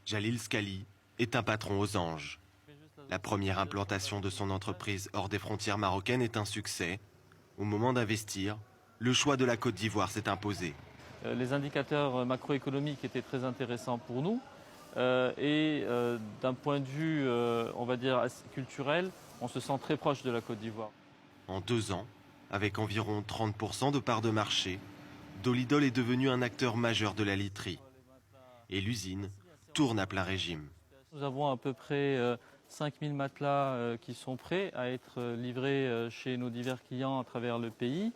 Jalil Scali est un patron aux anges. La première implantation de son entreprise hors des frontières marocaines est un succès. Au moment d'investir, le choix de la Côte d'Ivoire s'est imposé. Les indicateurs macroéconomiques étaient très intéressants pour nous. D'un point de vue, on va dire, culturel, on se sent très proche de la Côte d'Ivoire. En 2 ans, avec environ 30% de part de marché, Dolidol est devenu un acteur majeur de la literie. Et l'usine tourne à plein régime. Nous avons à peu près 5000 matelas qui sont prêts à être livrés chez nos divers clients à travers le pays.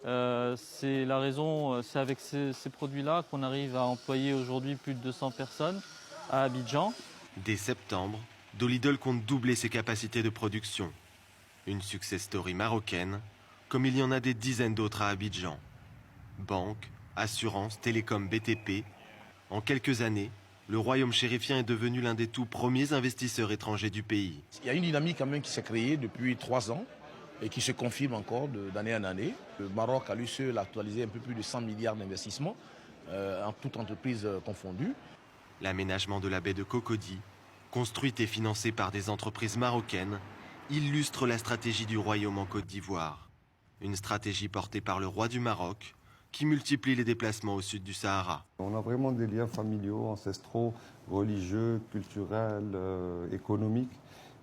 C'est la raison, c'est avec ces produits-là qu'on arrive à employer aujourd'hui plus de 200 personnes à Abidjan. Dès septembre, Dolidol compte doubler ses capacités de production. Une success story marocaine, comme il y en a des dizaines d'autres à Abidjan. Banque, assurance, télécom, BTP. En quelques années, le royaume chérifien est devenu l'un des tout premiers investisseurs étrangers du pays. Il y a une dynamique quand même qui s'est créée depuis 3 ans et qui se confirme encore d'année en année. Le Maroc a lui seul actualisé un peu plus de 100 milliards d'investissements, en toute entreprise confondue. L'aménagement de la baie de Cocody, construite et financée par des entreprises marocaines, illustre la stratégie du royaume en Côte d'Ivoire. Une stratégie portée par le roi du Maroc, qui multiplie les déplacements au sud du Sahara. On a vraiment des liens familiaux, ancestraux, religieux, culturels, économiques.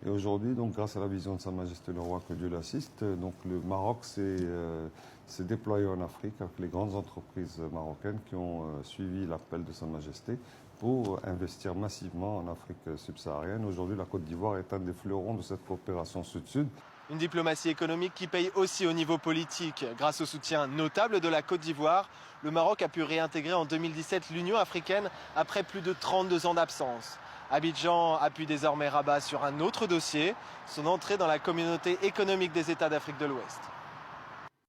Et aujourd'hui, donc, grâce à la vision de Sa Majesté le Roi, que Dieu l'assiste, donc le Maroc s'est déployé en Afrique avec les grandes entreprises marocaines qui ont suivi l'appel de Sa Majesté pour investir massivement en Afrique subsaharienne. Aujourd'hui, la Côte d'Ivoire est un des fleurons de cette coopération sud-sud. Une diplomatie économique qui paye aussi au niveau politique. Grâce au soutien notable de la Côte d'Ivoire, le Maroc a pu réintégrer en 2017 l'Union africaine après plus de 32 ans d'absence. Abidjan appuie désormais Rabat sur un autre dossier, son entrée dans la communauté économique des États d'Afrique de l'Ouest.